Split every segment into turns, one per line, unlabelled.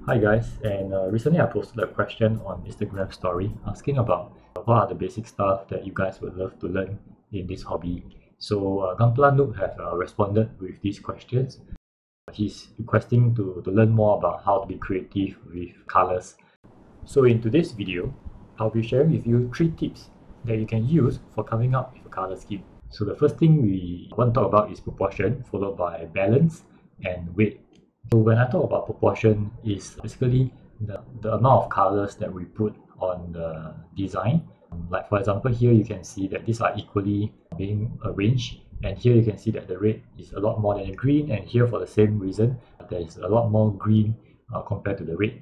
Hi guys, and recently I posted a question on Instagram story asking about what are the basic stuff that you guys would love to learn in this hobby. So gunpla Noob have responded with these questions. He's requesting to learn more about how to be creative with colors. So in today's video, I'll be sharing with you 3 tips that you can use for coming up with a color scheme. So the first thing we want to talk about is proportion, followed by balance and weight. So when I talk about proportion, is basically the amount of colors that we put on the design. Like for example, here you can see that these are equally being arranged, and here you can see that the red is a lot more than the green, and here for the same reason, there is a lot more green compared to the red.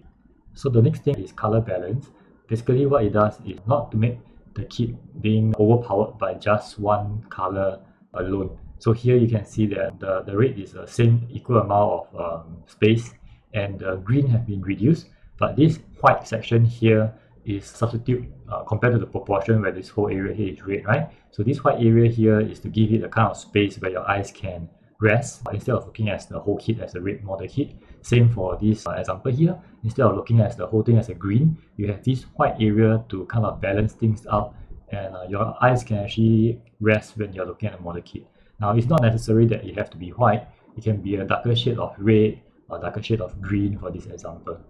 So the next thing is color balance. Basically what it does is not to make the kit being overpowered by just one color alone. So here you can see that the red is the same equal amount of space, and the green have been reduced, but this white section here is substitute compared to the proportion where this whole area here is red, right? So this white area here is to give it a kind of space where your eyes can rest instead of looking at the whole kit as a red model kit. Same for this example here. Instead of looking at the whole thing as a green, you have this white area to kind of balance things out, and your eyes can actually rest when you're looking at a model kit. Now, it's not necessary that it have to be white. It can be a darker shade of red or darker shade of green for this example.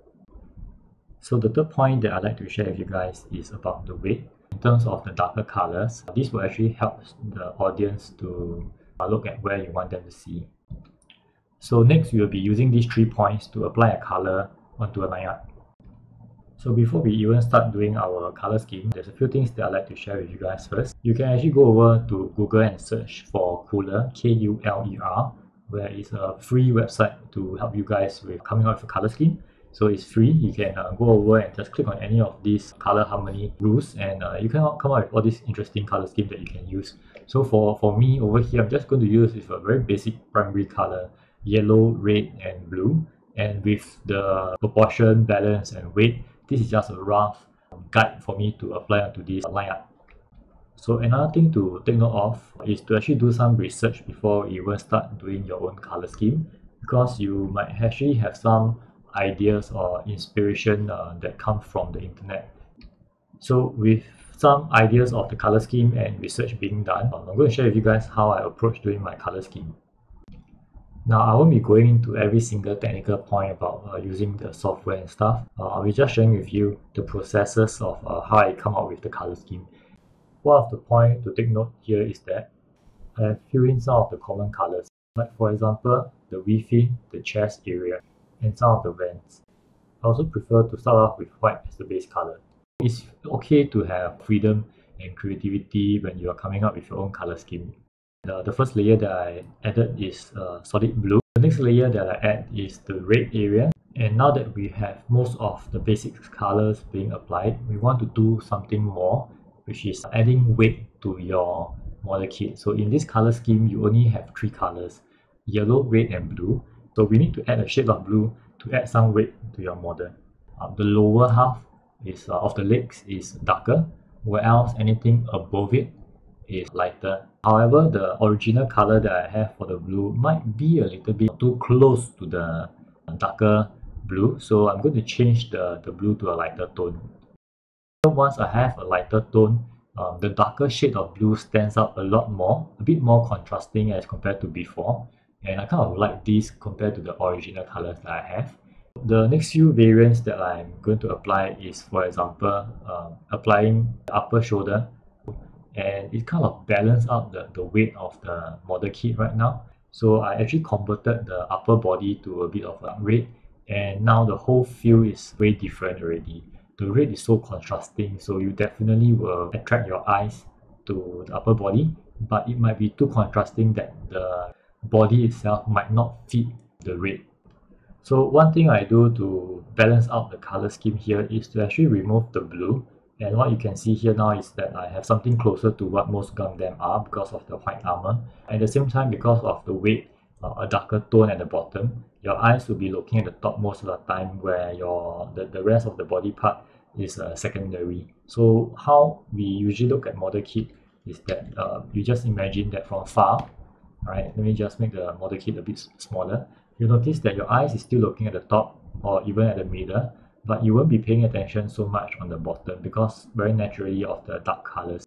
So the third point that I'd like to share with you guys is about the weight. In terms of the darker colors, this will actually help the audience to look at where you want them to see. So next, we will be using these 3 points to apply a color onto a line art. So before we even start doing our color scheme, there's a few things that I'd like to share with you guys first. You can actually go over to Google and search for Kuler, Kuler, where it's a free website to help you guys with coming up with a color scheme. So it's free. You can go over and just click on any of these color harmony rules, and you can come up with all these interesting color schemes that you can use. So for me over here, I'm just going to use with a very basic primary color, yellow, red, and blue. And with the proportion, balance, and weight, this is just a rough guide for me to apply onto this line art. So another thing to take note of is to actually do some research before you even start doing your own color scheme, because you might actually have some ideas or inspiration that come from the internet. So with some ideas of the color scheme and research being done, I'm going to share with you guys how I approach doing my color scheme. Now, I won't be going into every single technical point about using the software and stuff. I'll be just sharing with you the processes of how I come up with the color scheme. One of the points to take note here is that I have filled in some of the common colors, like for example, the within the chest area and some of the vents. I also prefer to start off with white as the base color. It's okay to have freedom and creativity when you are coming up with your own color scheme. The first layer that I added is solid blue. The next layer that I add is the red area. And now that we have most of the basic colors being applied, we want to do something more, which is adding weight to your model kit. So in this color scheme, you only have 3 colors, yellow, red, and blue. So we need to add a shade of blue to add some weight to your model. The lower half is of the legs is darker, whereas anything above it is lighter. However, the original color that I have for the blue might be a little bit too close to the darker blue, so I'm going to change the blue to a lighter tone. Once I have a lighter tone, the darker shade of blue stands out a lot more, a bit more contrasting as compared to before, and I kind of like this compared to the original colors that I have. The next few variants that I'm going to apply is, for example, applying the upper shoulder, and it kind of balances out the weight of the model kit right now. So I actually converted the upper body to a bit of a red, and now the whole feel is way different already. The red is so contrasting, so you definitely will attract your eyes to the upper body, but it might be too contrasting that the body itself might not fit the red. So one thing I do to balance out the color scheme here is to actually remove the blue. And what you can see here now is that I have something closer to what most Gundam are because of the white armor. At the same time, because of the weight, a darker tone at the bottom, your eyes will be looking at the top most of the time, where the rest of the body part is secondary. So how we usually look at model kit is that you just imagine that from far. Alright, let me just make the model kit a bit smaller. You'll notice that your eyes is still looking at the top, or even at the middle, but you won't be paying attention so much on the bottom because very naturally of the dark colors.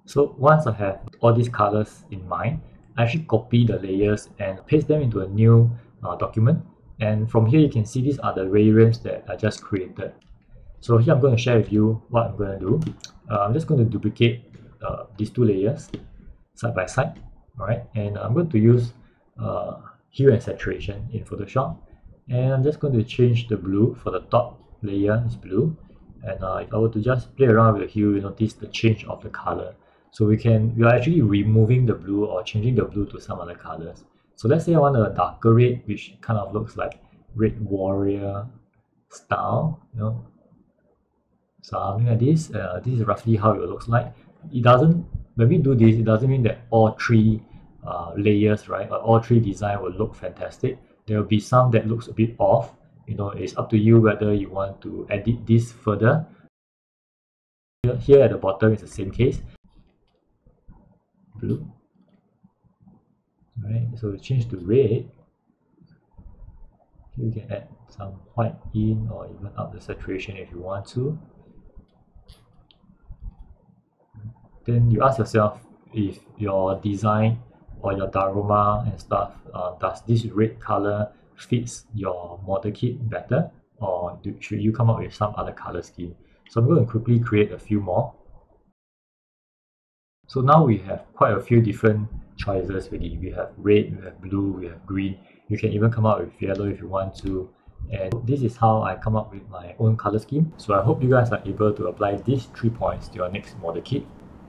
So once I have all these colors in mind, I actually copy the layers and paste them into a new document. And from here, you can see these are the variants that I just created. So here I'm going to share with you what I'm going to do. I'm just going to duplicate these two layers side by side. All right, and I'm going to use hue and saturation in Photoshop. And I'm just going to change the blue for the top layer is blue. And if I were to just play around with the hue, you notice the change of the color. So we are actually removing the blue or changing the blue to some other colors. So let's say I want a darker red, which kind of looks like Red Warrior style, something like this. This is roughly how it looks like. When we do this, it doesn't mean that all three layers, right, or all three design will look fantastic. There will be some that looks a bit off. It's up to you whether you want to edit this further. Here at the bottom is the same case. Blue. Alright, so change to red. You can add some white in or even up the saturation if you want to. Then you ask yourself if your design or your diorama and stuff, does this red color fits your model kit better, or should you come up with some other color scheme? So I'm going to quickly create a few more. So now we have quite a few different choices already. We have red, we have blue, we have green. You can even come up with yellow if you want to. And this is how I come up with my own color scheme. So I hope you guys are able to apply these 3 points to your next model kit.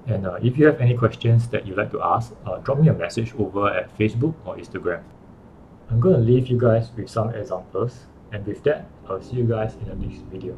And if you have any questions that you'd like to ask, drop me a message over at Facebook or Instagram. I'm going to leave you guys with some examples. And with that, I'll see you guys in the next video.